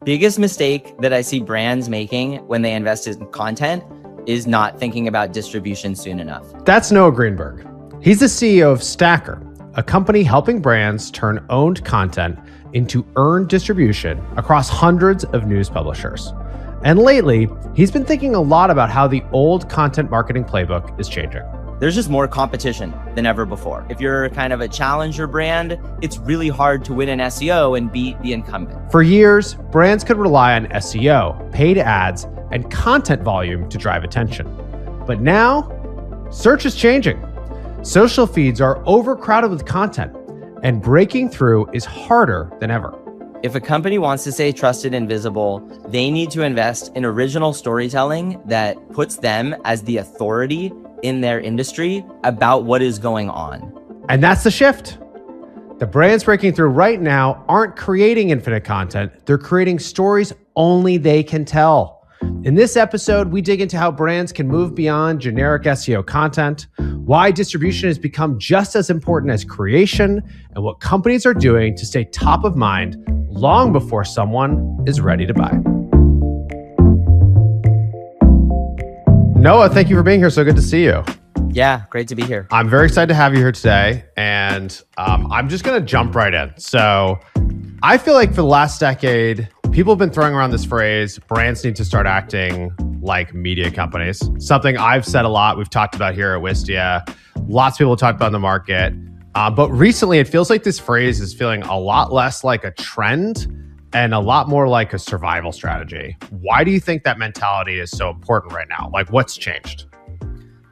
biggest mistake that I see brands making when they invest in content is not thinking about distribution soon enough. That's Noah Greenberg. He's the CEO of Stacker, a company helping brands turn owned content into earned distribution across hundreds of news publishers. And lately, he's been thinking a lot about how the old content marketing playbook is changing. There's just more competition than ever before. If you're kind of a challenger brand, it's really hard to win in SEO and beat the incumbent. For years, brands could rely on SEO, paid ads, and content volume to drive attention. But now, search is changing. Social feeds are overcrowded with content, and breaking through is harder than ever. If a company wants to stay trusted and visible, they need to invest in original storytelling that puts them as the authority in their industry about what is going on. And that's the shift. The brands breaking through right now aren't creating infinite content. They're creating stories only they can tell. In this episode, we dig into how brands can move beyond generic SEO content, why distribution has become just as important as creation, and what companies are doing to stay top of mind long before someone is ready to buy. Noah, thank you for being here. So good to see you. Yeah, great to be here. I'm very excited to have you here today, and I'm just going to jump right in. So I feel like for the last decade, people have been throwing around this phrase, brands need to start acting like media companies. Something I've said a lot, we've talked about here at Wistia. Lots of people have talked about in the market. But recently, it feels like this phrase is feeling a lot less like a trend and a lot more like a survival strategy. Why do you think that mentality is so important right now? Like, what's changed?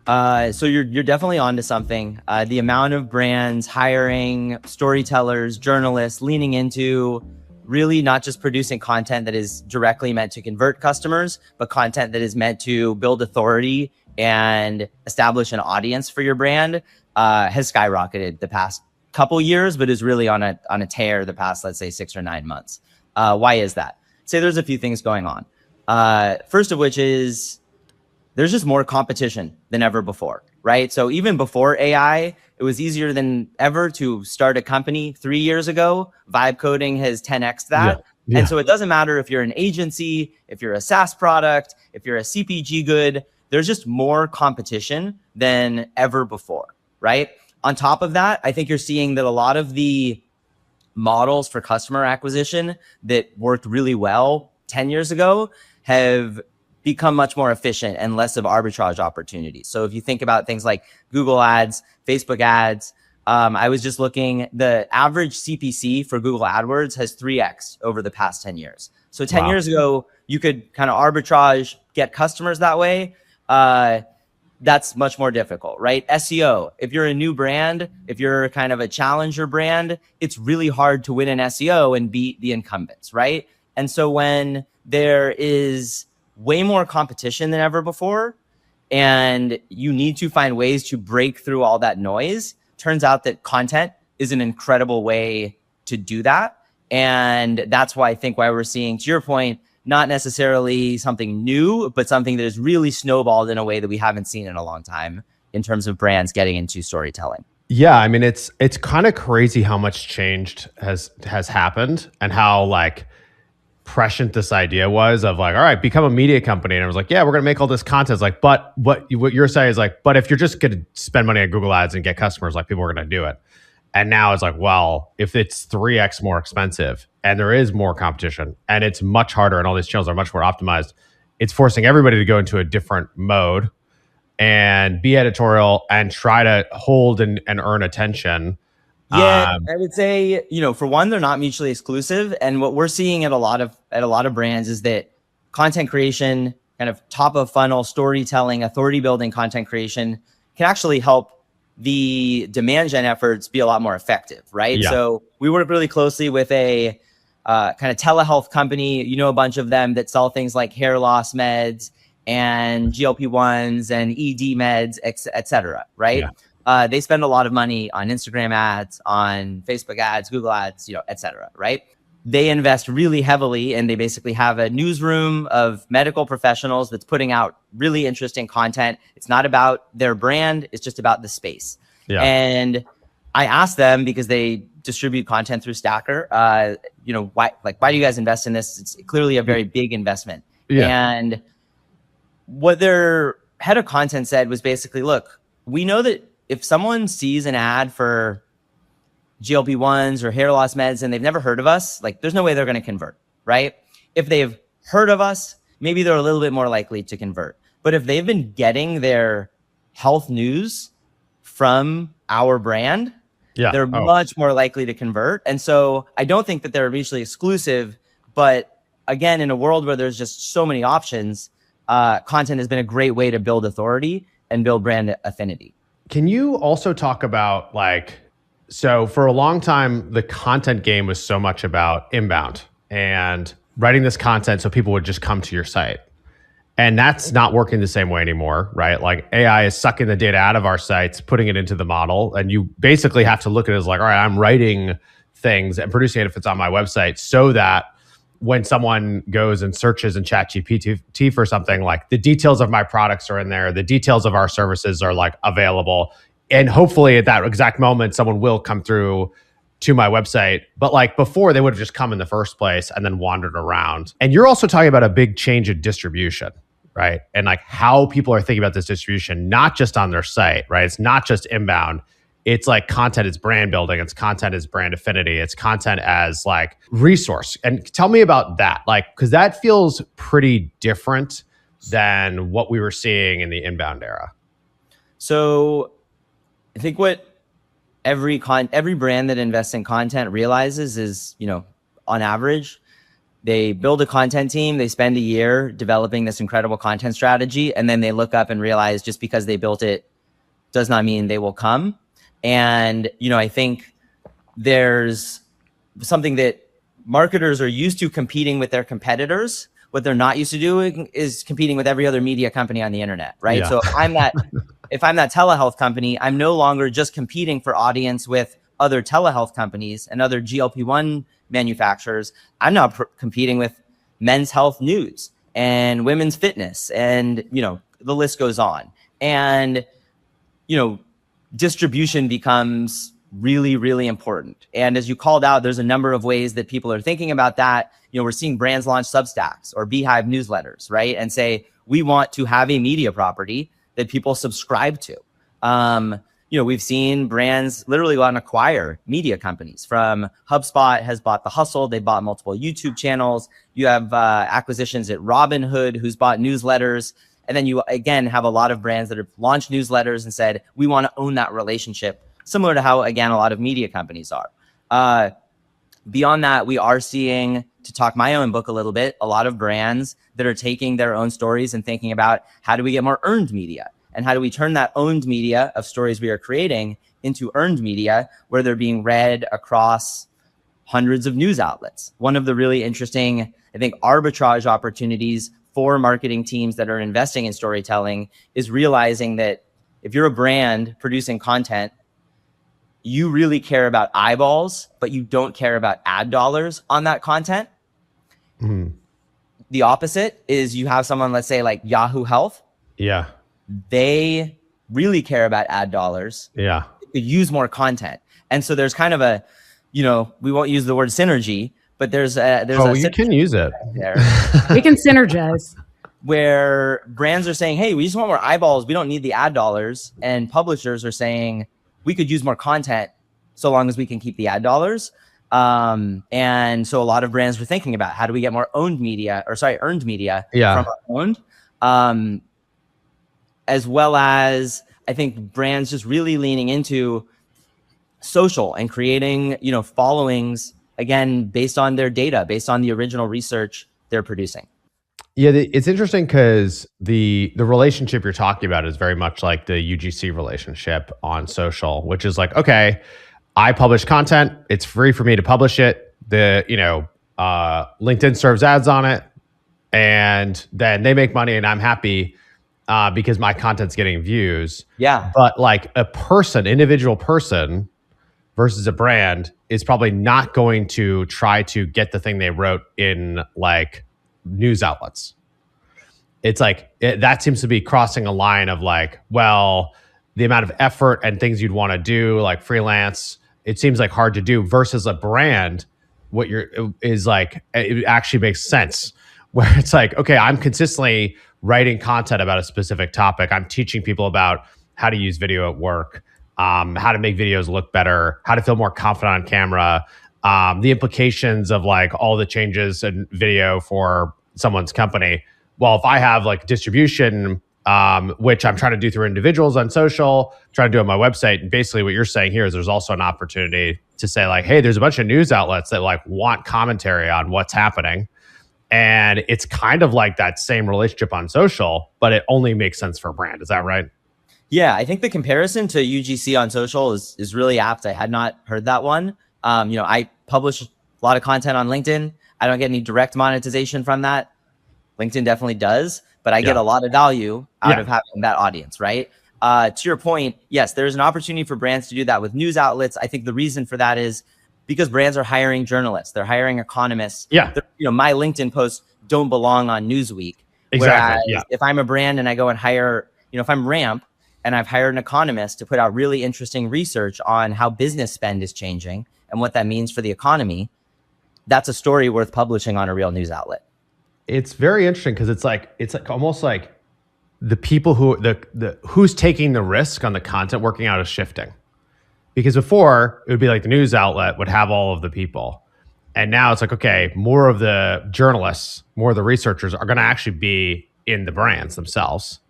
So you're definitely onto something. The amount of brands hiring storytellers, journalists, leaning into really not just producing content that is directly meant to convert customers, but content that is meant to build authority and establish an audience for your brand has skyrocketed the past couple years, but is really on a tear the past, let's say, 6 or 9 months. Why is that? Say there's a few things going on. First of which is there's just more competition than ever before, right? So even before AI, it was easier than ever to start a company 3 years ago. Vibe coding has 10x that. Yeah. And so it doesn't matter if you're an agency, if you're a SaaS product, if you're a CPG good, there's just more competition than ever before, right? On top of that, I think you're seeing that a lot of the models for customer acquisition that worked really well 10 years ago have become much more efficient and less of arbitrage opportunities. So if you think about things like Google ads, Facebook ads, I was just looking, the average CPC for Google AdWords has 3x over the past 10 years. So 10 years ago, you could kind of arbitrage, get customers that way. That's much more difficult, right? SEO, if you're a new brand, if you're kind of a challenger brand, it's really hard to win in SEO and beat the incumbents, right? And so when there is way more competition than ever before, and you need to find ways to break through all that noise, turns out that content is an incredible way to do that. And that's why I think why we're seeing, to your point, not necessarily something new, but something that has really snowballed in a way that we haven't seen in a long time in terms of brands getting into storytelling. Yeah, I mean, it's kind of crazy how much change has happened and how like prescient this idea was of like, all right, become a media company. And I was like, yeah, we're going to make all this content. It's like, but what you're saying is like, but if you're just going to spend money on Google ads and get customers, like people are going to do it. And now it's like, well, if it's 3x more expensive and there is more competition and it's much harder and all these channels are much more optimized, it's forcing everybody to go into a different mode and be editorial and try to hold and earn attention. Yeah, I would say, for one, they're not mutually exclusive. And what we're seeing at a lot of brands is that content creation, kind of top of funnel storytelling, authority building content creation can actually help the demand gen efforts be a lot more effective, right? Yeah. So we work really closely with a kind of telehealth company, a bunch of them that sell things like hair loss meds and GLP-1s and ED meds, et cetera, right? Yeah. They spend a lot of money on Instagram ads, on Facebook ads, Google ads, et cetera, right? They invest really heavily and they basically have a newsroom of medical professionals that's putting out really interesting content. It's not about their brand, it's just about the space. Yeah. And I asked them, because they distribute content through Stacker. Why do you guys invest in this? It's clearly a very big investment. Yeah. And what their head of content said was basically, look, we know that if someone sees an ad for GLP-1s or hair loss meds and they've never heard of us, like there's no way they're going to convert, right? If they've heard of us, maybe they're a little bit more likely to convert. But if they've been getting their health news from our brand, they're much more likely to convert. And so I don't think that they're mutually exclusive. But again, in a world where there's just so many options, content has been a great way to build authority and build brand affinity. Can you also talk about so for a long time, the content game was so much about inbound and writing this content so people would just come to your site. And that's not working the same way anymore, right? Like AI is sucking the data out of our sites, putting it into the model. And you basically have to look at it as like, all right, I'm writing things and producing it if it's on my website so that when someone goes and searches in ChatGPT for something, like the details of my products are in there, the details of our services are like available. And hopefully at that exact moment, someone will come through to my website. But like before, they would have just come in the first place and then wandered around. And you're also talking about a big change in distribution, right? And like how people are thinking about this distribution, not just on their site, right? It's not just inbound. It's like content is brand building. It's content is brand affinity. It's content as like resource. And tell me about that, like, because that feels pretty different than what we were seeing in the inbound era. So I think what every brand that invests in content realizes is, on average, they build a content team, they spend a year developing this incredible content strategy, and then they look up and realize just because they built it does not mean they will come. And, I think there's something that marketers are used to competing with their competitors. What they're not used to doing is competing with every other media company on the internet, right? Yeah. So if I'm that telehealth company, I'm no longer just competing for audience with other telehealth companies and other GLP-1 manufacturers. I'm now competing with men's health news and women's fitness, and the list goes on. And distribution becomes really, really important. And as you called out, there's a number of ways that people are thinking about that. We're seeing brands launch Substacks or Beehive newsletters, right? And say, we want to have a media property that people subscribe to. We've seen brands literally go out and acquire media companies. From HubSpot has bought The Hustle. They bought multiple YouTube channels. You have acquisitions at Robinhood, who's bought newsletters. And then you, again, have a lot of brands that have launched newsletters and said, we want to own that relationship, similar to how, again, a lot of media companies are. Beyond that, we are seeing, to talk my own book a little bit, a lot of brands that are taking their own stories and thinking about how do we get more earned media? And how do we turn that owned media of stories we are creating into earned media where they're being read across hundreds of news outlets? One of the really interesting, I think, arbitrage opportunities for marketing teams that are investing in storytelling is realizing that if you're a brand producing content, you really care about eyeballs, but you don't care about ad dollars on that content. Mm-hmm. The opposite is you have someone, let's say like Yahoo Health. Yeah. They really care about ad dollars. Yeah. They could use more content. And so there's kind of a, we won't use the word synergy, but there's you can use it there. We can synergize. Where brands are saying, hey, we just want more eyeballs. We don't need the ad dollars. And publishers are saying, we could use more content so long as we can keep the ad dollars. And so a lot of brands were thinking about how do we get more earned media from our owned. As well as I think brands just really leaning into social and creating, followings, again, based on their data, based on the original research they're producing. Yeah, it's interesting because the relationship you're talking about is very much like the UGC relationship on social, which is like, okay, I publish content. It's free for me to publish it. LinkedIn serves ads on it, and then they make money, and I'm happy because my content's getting views. Yeah. But like individual person versus a brand is probably not going to try to get the thing they wrote in like news outlets. It's like that seems to be crossing a line of like, well, the amount of effort and things you'd want to do like freelance it seems like hard to do versus a brand. What is like, it actually makes sense where it's like, okay, I'm consistently writing content about a specific topic. I'm teaching people about how to use video at work, how to make videos look better, how to feel more confident on camera, the implications of like all the changes in video for someone's company. Well, if I have like distribution, which I'm trying to do through individuals on social, trying to do on my website, and basically what you're saying here is there's also an opportunity to say like, hey, there's a bunch of news outlets that like want commentary on what's happening. And it's kind of like that same relationship on social, but it only makes sense for a brand. Is that right? Yeah, I think the comparison to UGC on social is really apt. I had not heard that one. I publish a lot of content on LinkedIn. I don't get any direct monetization from that. LinkedIn definitely does, but I get a lot of value out of having that audience, right? To your point, yes, there's an opportunity for brands to do that with news outlets. I think the reason for that is because brands are hiring journalists. They're hiring economists. Yeah. My LinkedIn posts don't belong on Newsweek. Exactly. Whereas if I'm a brand and I go and hire, if I'm Ramp and I've hired an economist to put out really interesting research on how business spend is changing and what that means for the economy, that's a story worth publishing on a real news outlet. It's very interesting because it's like almost like the people who who's taking the risk on the content working out is shifting. Because before it would be like the news outlet would have all of the people. And now it's like, okay, more of the journalists, more of the researchers are going to actually be in the brands themselves.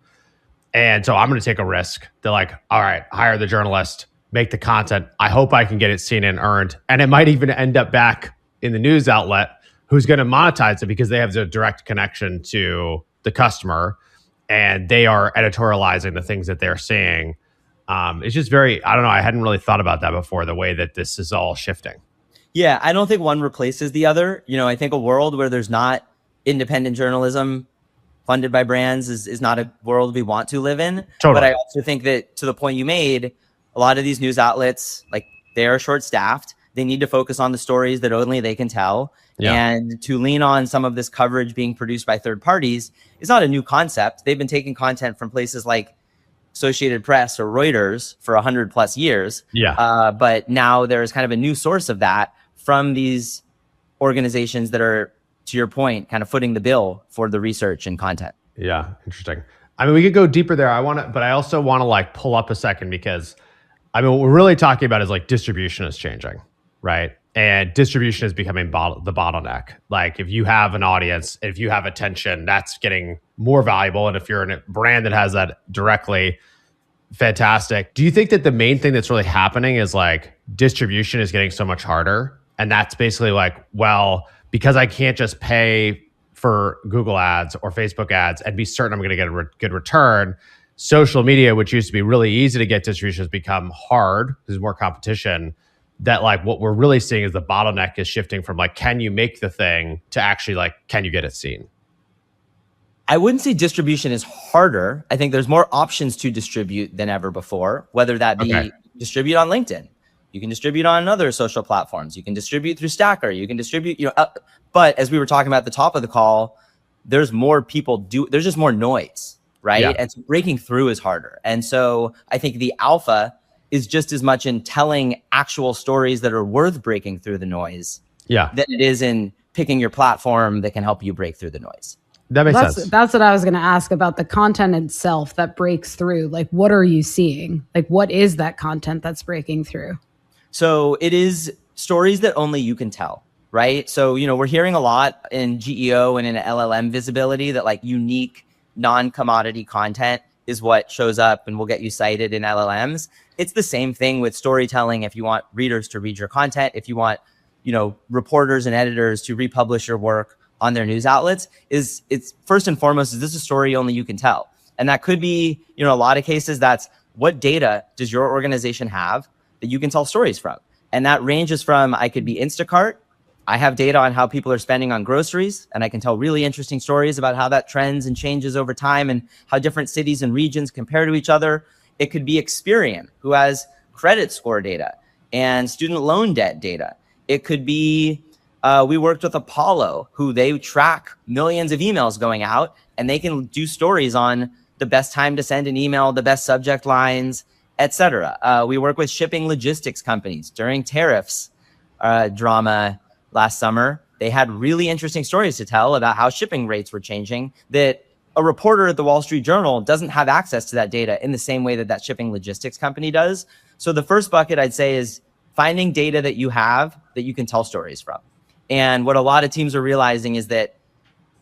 And so I'm going to take a risk. They're like, all right, hire the journalist, make the content. I hope I can get it seen and earned. And it might even end up back in the news outlet who's going to monetize it because they have the direct connection to the customer and they are editorializing the things that they're seeing. It's just very, I don't know, I hadn't really thought about that before, the way that this is all shifting. Yeah, I don't think one replaces the other. I think a world where there's not independent journalism funded by brands is not a world we want to live in. Totally. But I also think that, to the point you made, a lot of these news outlets, like, they are short-staffed. They need to focus on the stories that only they can tell. Yeah. And to lean on some of this coverage being produced by third parties is not a new concept. They've been taking content from places like Associated Press or Reuters for 100+ years. Yeah. But now there's kind of a new source of that from these organizations that are, to your point, kind of footing the bill for the research and content. Yeah, interesting. I mean, we could go deeper there. But I also want to like pull up a second because what we're really talking about is like distribution is changing, right? And distribution is becoming the bottleneck. Like if you have an audience, if you have attention, that's getting more valuable. And if you're in a brand that has that directly, fantastic. Do you think that the main thing that's really happening is like distribution is getting so much harder? And that's basically like, well, because I can't just pay for Google ads or Facebook ads and be certain I'm going to get a good return, social media, which used to be really easy to get distribution, has become hard. There's more competition. That like what we're really seeing is the bottleneck is shifting from like, can you make the thing to actually like, can you get it seen? I wouldn't say distribution is harder. I think there's more options to distribute than ever before, whether that be distribute on LinkedIn. You can distribute on other social platforms. You can distribute through Stacker. You can distribute, but as we were talking about at the top of the call, there's more people there's just more noise, right? Yeah. And so breaking through is harder. And so I think the alpha is just as much in telling actual stories that are worth breaking through the noise than it is in picking your platform that can help you break through the noise. That makes sense. That's what I was going to ask about the content itself that breaks through. Like, what are you seeing? Like, what is that content that's breaking through? So it is stories that only you can tell, right? So, we're hearing a lot in GEO and in LLM visibility that like unique non-commodity content is what shows up and will get you cited in LLMs. It's the same thing with storytelling. If you want readers to read your content, if you want, reporters and editors to republish your work on their news outlets, it's first and foremost, is this a story only you can tell? And that could be, a lot of cases, that's what data does your organization have that you can tell stories from? And that ranges from, I could be Instacart. I have data on how people are spending on groceries, and I can tell really interesting stories about how that trends and changes over time and how different cities and regions compare to each other. It could be Experian, who has credit score data and student loan debt data. It could be, we worked with Apollo, who they track millions of emails going out, and they can do stories on the best time to send an email, the best subject lines, etc. We work with shipping logistics companies during tariffs drama last summer. They had really interesting stories to tell about how shipping rates were changing that a reporter at the Wall Street Journal doesn't have access to that data in the same way that shipping logistics company does. So the first bucket I'd say is finding data that you have that you can tell stories from. And what a lot of teams are realizing is that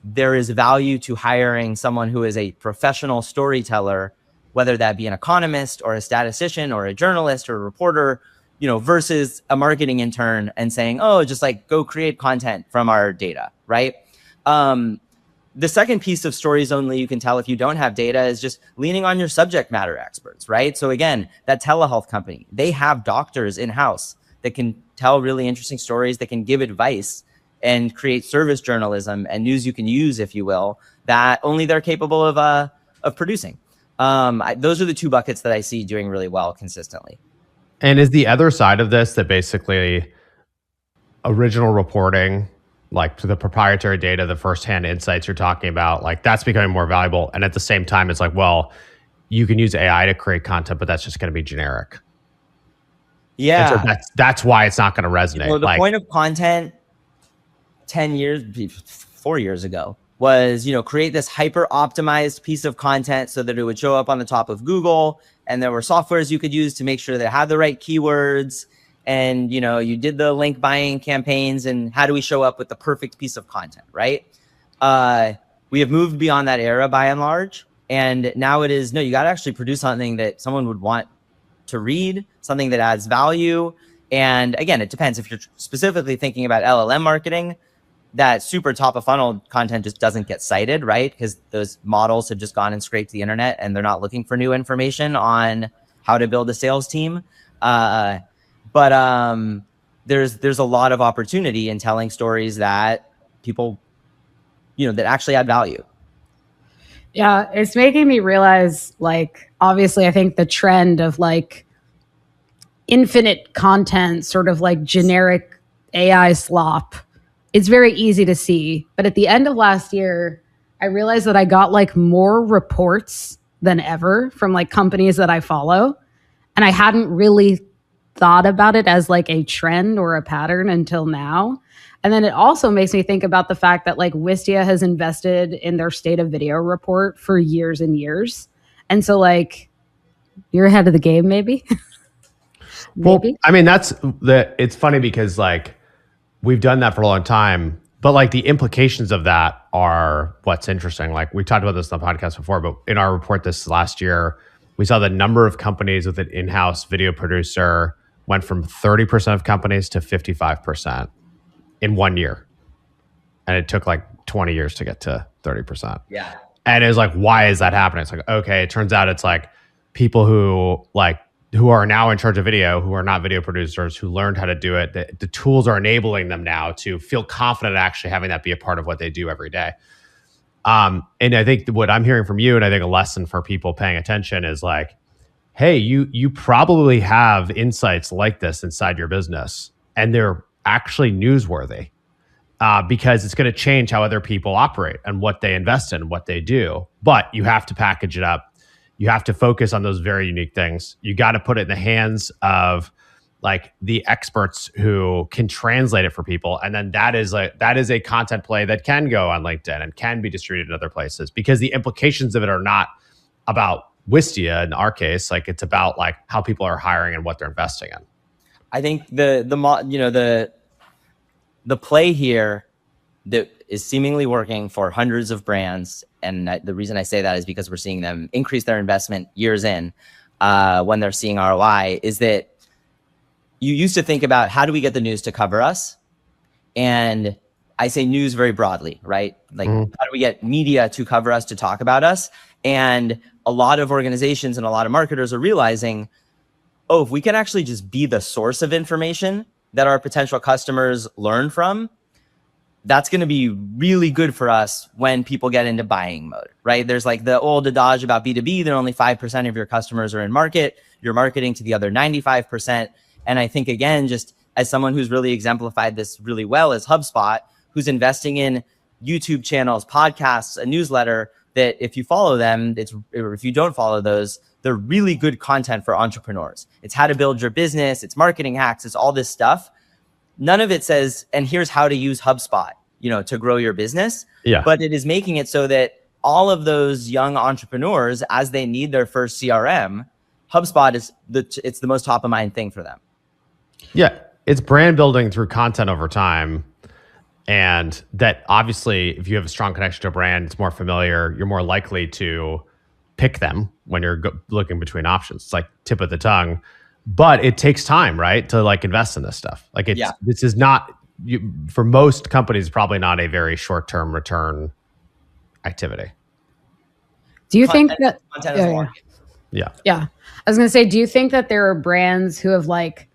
there is value to hiring someone who is a professional storyteller, whether that be an economist or a statistician or a journalist or a reporter, versus a marketing intern and saying, oh, just like go create content from our data, right? The second piece of stories only you can tell if you don't have data is just leaning on your subject matter experts, right? So again, that telehealth company, they have doctors in-house that can tell really interesting stories, that can give advice and create service journalism and news you can use, if you will, that only they're capable of producing. Those are the two buckets that I see doing really well consistently. And is the other side of this that basically original reporting, like to the proprietary data, the firsthand insights you're talking about, like that's becoming more valuable. And at the same time, it's like, well, you can use AI to create content, but that's just going to be generic. Yeah. And so that's why it's not going to resonate. The point of content 4 years ago was, create this hyper optimized piece of content so that it would show up on the top of Google. And there were softwares you could use to make sure that it had the right keywords. And, you did the link buying campaigns and how do we show up with the perfect piece of content, right? We have moved beyond that era by and large. And now it is, no, you got to actually produce something that someone would want to read, something that adds value. And again, it depends. If you're specifically thinking about LLM marketing, that super top of funnel content just doesn't get cited, right? Because those models have just gone and scraped the internet and they're not looking for new information on how to build a sales team. But there's a lot of opportunity in telling stories that people, that actually add value. Yeah, it's making me realize, like, obviously, I think the trend of like infinite content, sort of like generic AI slop, it's very easy to see. But at the end of last year, I realized that I got like more reports than ever from like companies that I follow. And I hadn't really thought about it as like a trend or a pattern until now. And then it also makes me think about the fact that like Wistia has invested in their state of video report for years and years. And so like you're ahead of the game, maybe. Maybe. Well, I mean, it's funny because like we've done that for a long time, but like the implications of that are what's interesting. Like we talked about this on the podcast before, but in our report this last year, we saw the number of companies with an in-house video producer went from 30% of companies to 55% in 1 year. And it took like 20 years to get to 30%. Yeah. And it was like, why is that happening? It's like, okay, it turns out it's like people who are now in charge of video, who are not video producers, who learned how to do it. The tools are enabling them now to feel confident actually having that be a part of what they do every day. And I think what I'm hearing from you, and I think a lesson for people paying attention is like, hey, you probably have insights like this inside your business, and they're actually newsworthy because it's going to change how other people operate and what they invest in, what they do. But you have to package it up. You have to focus on those very unique things. You got to put it in the hands of like the experts who can translate it for people. And then that is a content play that can go on LinkedIn and can be distributed in other places, because the implications of it are not about Wistia in our case. Like it's about like how people are hiring and what they're investing in. I think the play here that is seemingly working for hundreds of brands, and the reason I say that is because we're seeing them increase their investment years in when they're seeing ROI, is that you used to think about how do we get the news to cover us? And I say news very broadly, right? Like how do we get media to cover us, to talk about us? And a lot of organizations and a lot of marketers are realizing, oh, if we can actually just be the source of information that our potential customers learn from, that's going to be really good for us when people get into buying mode, right? There's like the old adage about B2B that only 5% of your customers are in market. You're marketing to the other 95%. And I think, again, just as someone who's really exemplified this really well is HubSpot, who's investing in YouTube channels, podcasts, a newsletter, that if you follow them, or if you don't follow those they're really good content for entrepreneurs. It's how to build your business, it's marketing hacks, it's all this stuff. None of it says, and here's how to use HubSpot, to grow your business. Yeah. But it is making it so that all of those young entrepreneurs, as they need their first CRM, HubSpot is it's the most top of mind thing for them. Yeah. It's brand building through content over time. And that obviously, if you have a strong connection to a brand, it's more familiar, you're more likely to pick them when you're looking between options. It's like tip of the tongue, but it takes time, right? To like invest in this stuff. Like this is not, for most companies, probably not a very short-term return activity. Do you think that content is market? Yeah. I was going to say, do you think that there are brands who have like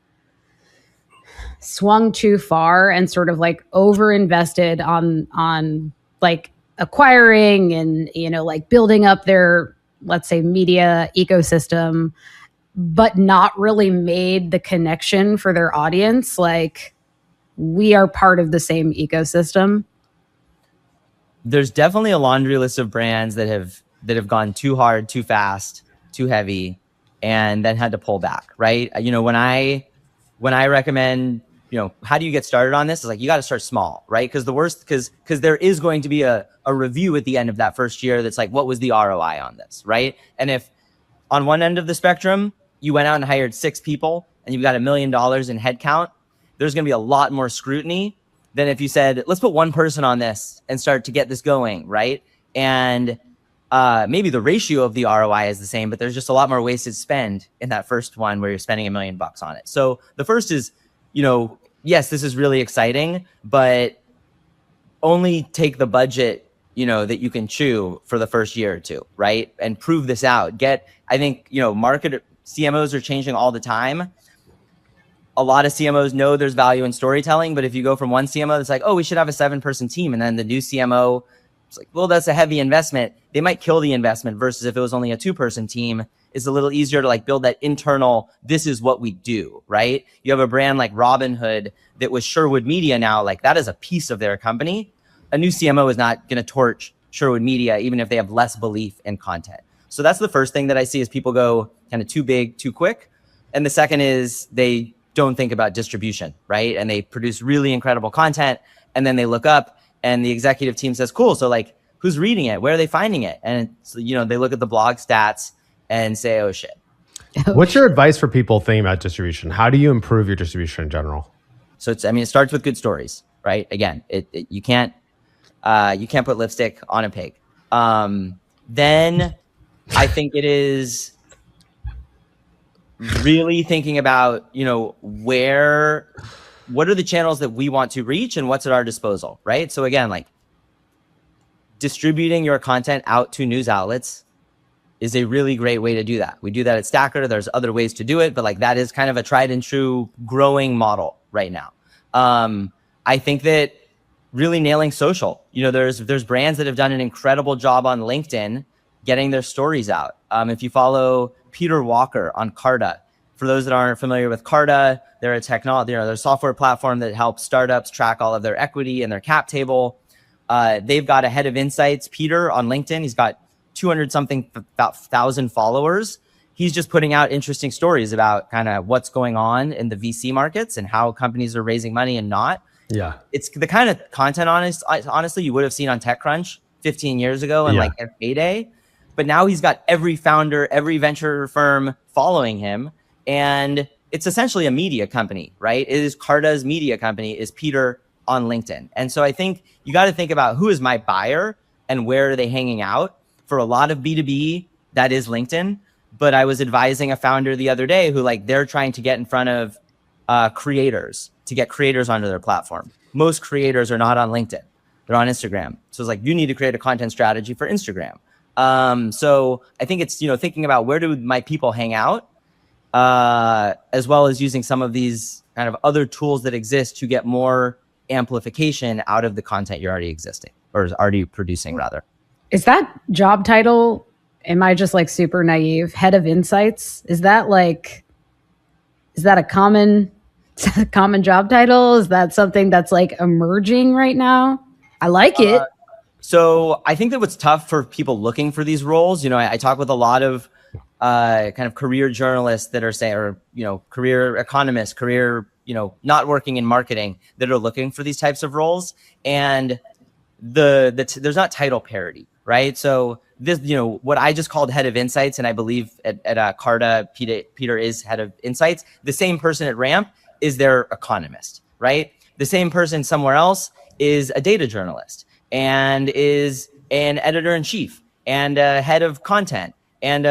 swung too far and sort of like over invested on like acquiring and, like building up their, let's say, media ecosystem, but not really made the connection for their audience? Like, we are part of the same ecosystem. There's definitely a laundry list of brands that have gone too hard, too fast, too heavy, and then had to pull back, right? When I recommend, how do you get started on this? It's like, you got to start small, right? Because there is going to be a review at the end of that first year that's like, what was the ROI on this, right? And if on one end of the spectrum, you went out and hired 6 people and you've got $1 million in headcount, there's going to be a lot more scrutiny than if you said, let's put one person on this and start to get this going, right? And maybe the ratio of the ROI is the same, but there's just a lot more wasted spend in that first one where you're spending $1 million on it. So the first is, yes, this is really exciting, but only take the budget, that you can chew for the first year or two, right? And prove this out. I think, market CMOs are changing all the time. A lot of CMOs know there's value in storytelling, but if you go from one CMO that's like, oh, we should have a 7-person team, and then the new CMO, it's like, well, that's a heavy investment. They might kill the investment versus if it was only a 2-person team, it's a little easier to like build that internal, this is what we do, right? You have a brand like Robinhood that was Sherwood Media now, like that is a piece of their company. A new CMO is not going to torch Sherwood Media, even if they have less belief in content. So that's the first thing that I see is people go kind of too big, too quick. And the second is they don't think about distribution, right? And they produce really incredible content. And then they look up and the executive team says, cool. So like, who's reading it? Where are they finding it? And so, they look at the blog stats and say, oh shit. What's your advice for people thinking about distribution? How do you improve your distribution in general? So it starts with good stories, right? Again, you can't put lipstick on a pig. Then I think it is really thinking about, what are the channels that we want to reach and what's at our disposal, right? So again, like distributing your content out to news outlets is a really great way to do that. We do that at Stacker. There's other ways to do it, but like that is kind of a tried and true growing model right now. I think that really nailing social, there's brands that have done an incredible job on LinkedIn getting their stories out. If you follow Peter Walker on Carta, for those that aren't familiar with Carta, they're a technology, they're a software platform that helps startups track all of their equity and their cap table. They've got a head of insights, Peter, on LinkedIn. He's got 200 something about 1,000 followers. He's just putting out interesting stories about kind of what's going on in the VC markets and how companies are raising money and not. Yeah. It's the kind of content, honestly, you would have seen on TechCrunch 15 years ago and like at Payday. But now he's got every founder, every venture firm following him. And it's essentially a media company, right? It is Carta's media company is Peter on LinkedIn. And so I think you got to think about who is my buyer and where are they hanging out. For a lot of B2B, that is LinkedIn. But I was advising a founder the other day who like they're trying to get in front of creators to get creators onto their platform. Most creators are not on LinkedIn. They're on Instagram. So it's like, you need to create a content strategy for Instagram. So I think it's, thinking about where do my people hang out, as well as using some of these kind of other tools that exist to get more amplification out of the content you're already existing or already producing rather. Is that job title, am I just like super naive, head of insights? Is that a common job title? Is that something that's like emerging right now? I like it. So I think that what's tough for people looking for these roles, I talk with a lot of kind of career journalists that are saying, or, career economists, career, not working in marketing, that are looking for these types of roles. And there's not title parity, right? So this, what I just called head of insights, and I believe at Carta, Peter is head of insights. The same person at Ramp is their economist, right? The same person somewhere else is a data journalist and is an editor in chief and a head of content and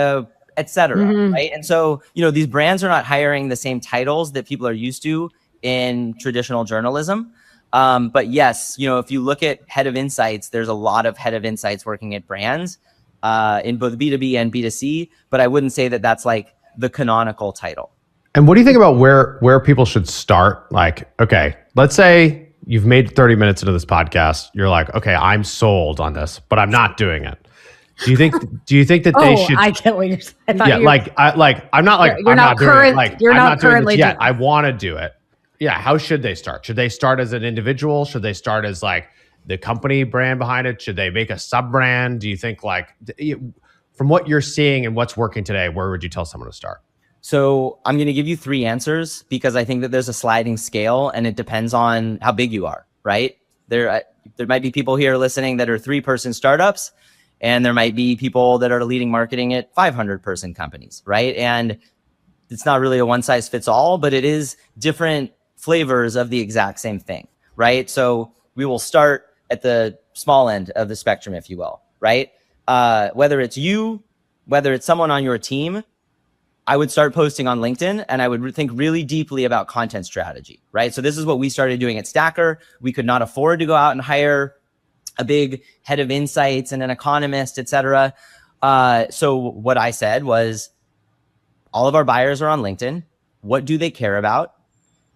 et cetera, right? And so, these brands are not hiring the same titles that people are used to in traditional journalism. But yes, if you look at head of insights, there's a lot of head of insights working at brands in both B2B and B2C, but I wouldn't say that that's like the canonical title. And what do you think about where people should start? Like, okay, let's say you've made 30 minutes into this podcast. You're like, okay, I'm sold on this, but I'm not doing it. Do you think that they should? I get what you're saying. Yeah, I'm not like you're I'm not doing current. it. Like, You're I'm not currently doing this yet. doing. I want to do it. Yeah. How should they start? Should they start as an individual? Should they start as like the company brand behind it? Should they make a sub brand? Do you think from what you're seeing and what's working today, where would you tell someone to start? So I'm going to give you 3 answers because I think that there's a sliding scale and it depends on how big you are, right? There might be people here listening that are 3-person startups, and there might be people that are leading marketing at 500-person companies, right? And it's not really a one size fits all, but it is different flavors of the exact same thing, right? So we will start at the small end of the spectrum, if you will, right? Whether it's you, whether it's someone on your team, I would start posting on LinkedIn, and I would think really deeply about content strategy, right? So this is what we started doing at Stacker. We could not afford to go out and hire a big head of insights and an economist, et cetera. So what I said was, all of our buyers are on LinkedIn. What do they care about?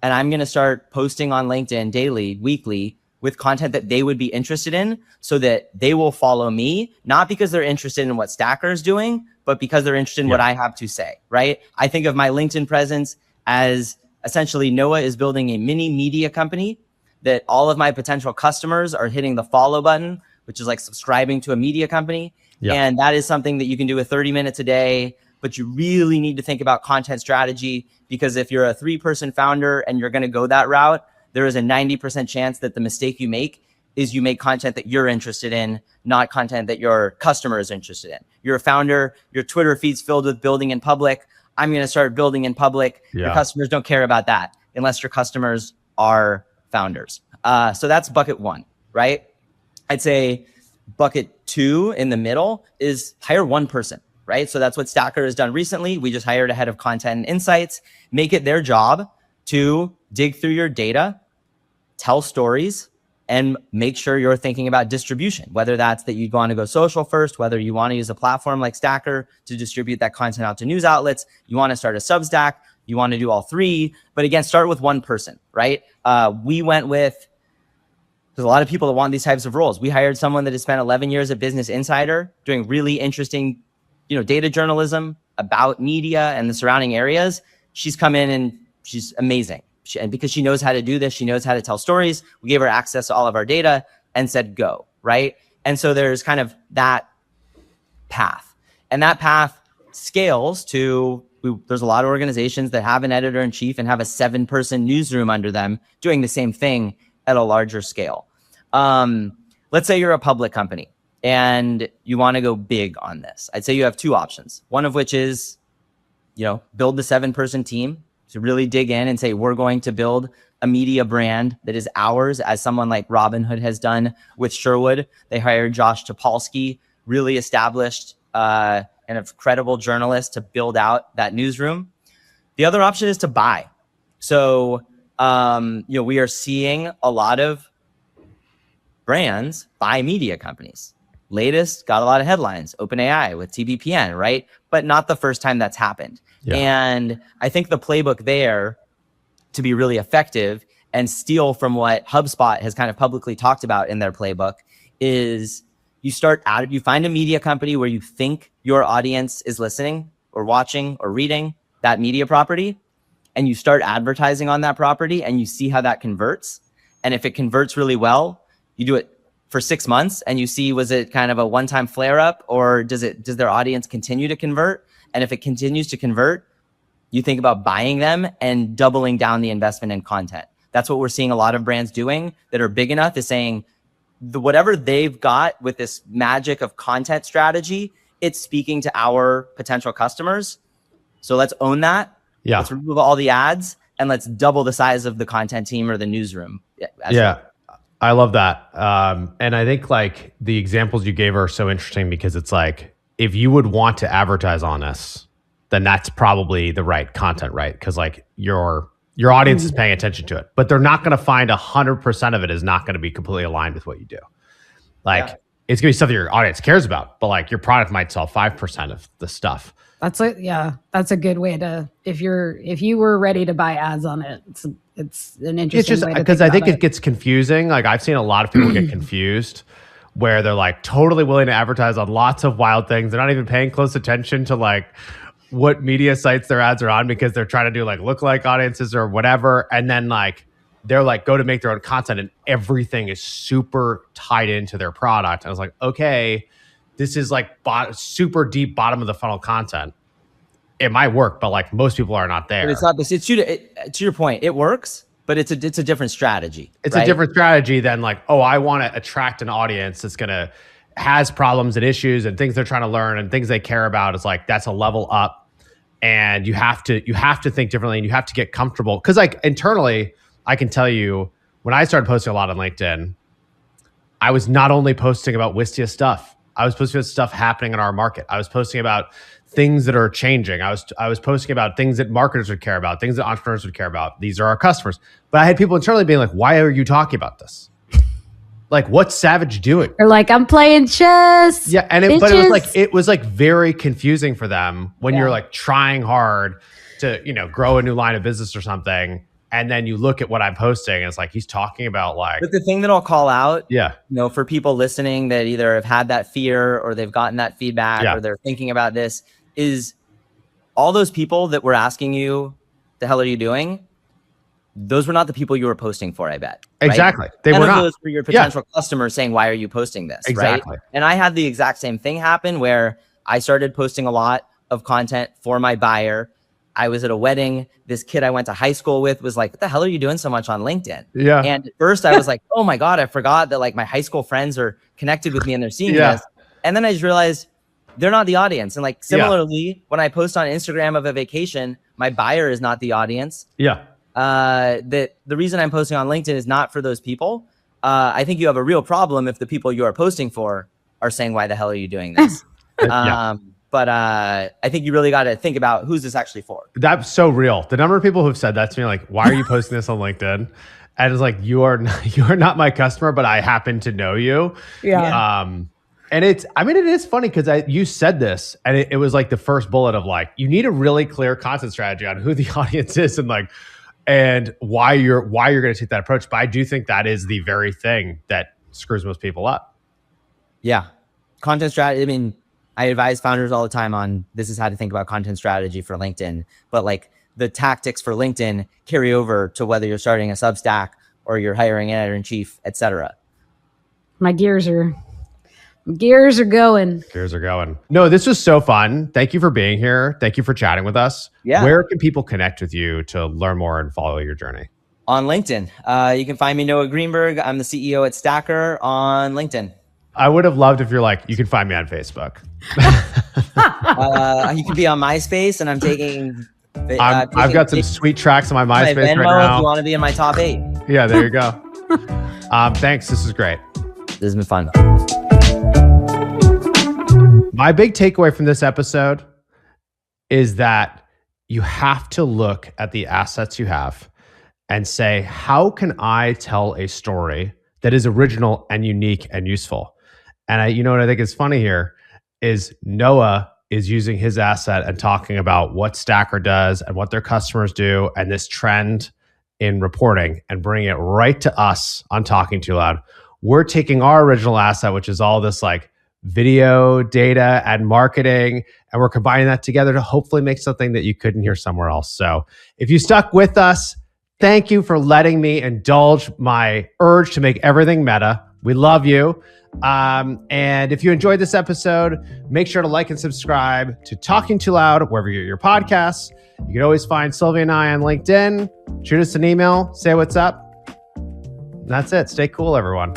And I'm going to start posting on LinkedIn daily, weekly, with content that they would be interested in, so that they will follow me, not because they're interested in what Stacker is doing, but because they're interested in what I have to say, right? I think of my LinkedIn presence as essentially Noah is building a mini media company that all of my potential customers are hitting the follow button, which is like subscribing to a media company. Yeah. And that is something that you can do with 30 minutes a day, but you really need to think about content strategy, because if you're a 3-person founder and you're going to go that route, there is a 90% chance that the mistake you make is you make content that you're interested in, not content that your customer is interested in. You're a founder, your Twitter feed's filled with building in public. I'm going to start building in public. Yeah. Your customers don't care about that unless your customers are founders. So that's bucket 1, right? I'd say bucket 2 in the middle is hire 1 person, right? So that's what Stacker has done recently. We just hired a head of content and insights. Make it their job to dig through your data, tell stories, and make sure you're thinking about distribution, whether that's that you'd want to go social first, whether you want to use a platform like Stacker to distribute that content out to news outlets, you want to start a Substack, you want to do all 3. But again, start with 1 person, right? There's a lot of people that want these types of roles. We hired someone that has spent 11 years at Business Insider doing really interesting, data journalism about media and the surrounding areas. She's come in and she's amazing. And because she knows how to do this, she knows how to tell stories. We gave her access to all of our data and said, go, right? And so there's kind of that path. And that path scales to, there's a lot of organizations that have an editor-in-chief and have a 7-person newsroom under them doing the same thing at a larger scale. Let's say you're a public company and you want to go big on this. I'd say you have 2 options. One of which is, build the 7-person team to really dig in and say, we're going to build a media brand that is ours, as someone like Robinhood has done with Sherwood. They hired Josh Topolsky, really established and a credible journalist, to build out that newsroom. The other option is to buy. So, we are seeing a lot of brands buy media companies. Latest got a lot of headlines, OpenAI with TBPN, right? But not the first time that's happened. Yeah. And I think the playbook there to be really effective and steal from what HubSpot has kind of publicly talked about in their playbook is you find a media company where you think your audience is listening or watching or reading that media property, and you start advertising on that property and you see how that converts. And if it converts really well, you do it for 6 months and you see, was it kind of a one-time flare up, or does their audience continue to convert? And if it continues to convert, you think about buying them and doubling down the investment in content. That's what we're seeing a lot of brands doing that are big enough, is saying whatever they've got with this magic of content strategy, it's speaking to our potential customers. So let's own that. Yeah. Let's remove all the ads and let's double the size of the content team or the newsroom. Yeah. I love that. And I think like the examples you gave are so interesting because it's like, if you would want to advertise on this, then that's probably the right content, right? Because like your audience is paying attention to it, but they're not going to find 100% of it is not going to be completely aligned with what you do. Like it's going to be stuff that your audience cares about, but like your product might sell 5% of the stuff. That's a good way to, if you were ready to buy ads on it, it's an interesting way to because I think it gets confusing. Like I've seen a lot of people get confused where they're like totally willing to advertise on lots of wild things. They're not even paying close attention to like what media sites their ads are on because they're trying to do like lookalike audiences or whatever. And then like, they're like, go to make their own content and everything is super tied into their product. And I was like, okay, this is like super deep bottom of the funnel content. It might work, but like most people are not there. But it's not this. It's to your point. It works, but it's a different strategy. It's a different strategy than like, oh, I want to attract an audience that's has problems and issues and things they're trying to learn and things they care about. It's like that's a level up, and you have to think differently and you have to get comfortable. Because like internally, I can tell you when I started posting a lot on LinkedIn, I was not only posting about Wistia stuff. I was posting about stuff happening in our market. I was posting about things that are changing. I was posting about things that marketers would care about, things that entrepreneurs would care about. These are our customers. But I had people internally being like, why are you talking about this? Like, what's Savage doing? They're like, I'm playing chess. Yeah, and but it was like very confusing for them when you're like trying hard to, grow a new line of business or something. And then you look at what I'm posting and it's like, he's talking about like. But the thing that I'll call out, for people listening that either have had that fear or they've gotten that feedback or they're thinking about this, is all those people that were asking you, the hell are you doing? Those were not the people you were posting for, I bet. Right? Exactly. They were not. Those were your potential customers saying, why are you posting this? Exactly. Right? And I had the exact same thing happen where I started posting a lot of content for my buyer. I was at a wedding. This kid I went to high school with was like, what the hell are you doing so much on LinkedIn? Yeah. And at first I was like, oh my God, I forgot that like my high school friends are connected with me and they're seeing this. And then I just realized they're not the audience. And like similarly, when I post on Instagram of a vacation, my buyer is not the audience. Yeah. That the reason I'm posting on LinkedIn is not for those people. I think you have a real problem if the people you are posting for are saying, why the hell are you doing this? But I think you really got to think about who's this actually for. That's so real. The number of people who've said that to me, like, why are you posting this on LinkedIn? And it's like, you are not my customer, but I happen to know you. Yeah. And it is funny because you said this and it was like the first bullet of like, you need a really clear content strategy on who the audience is and why you're going to take that approach. But I do think that is the very thing that screws most people up. Yeah. Content strategy. I mean, I advise founders all the time on this is how to think about content strategy for LinkedIn, but like the tactics for LinkedIn carry over to whether you're starting a Substack or you're hiring an editor-in-chief, etc. My gears are going. Gears are going. No, this was so fun. Thank you for being here. Thank you for chatting with us. Yeah. Where can people connect with you to learn more and follow your journey? On LinkedIn. You can find me, Noah Greenberg. I'm the CEO at Stacker on LinkedIn. I would have loved if you're like, you can find me on Facebook. You can be on MySpace, and I'm taking. I've got some sweet tracks on my MySpace Venmo right now. If you want to be in my top 8. Yeah, there you go. Thanks. This is great. This has been fun. My big takeaway from this episode is that you have to look at the assets you have and say, how can I tell a story that is original and unique and useful? And what I think is funny here is Noah is using his asset and talking about what Stacker does and what their customers do and this trend in reporting and bringing it right to us on Talking Too Loud. We're taking our original asset, which is all this like video, data, and marketing, and we're combining that together to hopefully make something that you couldn't hear somewhere else. So if you stuck with us, thank you for letting me indulge my urge to make everything meta. We love you. And if you enjoyed this episode, make sure to like and subscribe to Talking Too Loud wherever you get your podcasts. You can always find Sylvia and I on LinkedIn. Shoot us an email. Say what's up. That's it. Stay cool, everyone.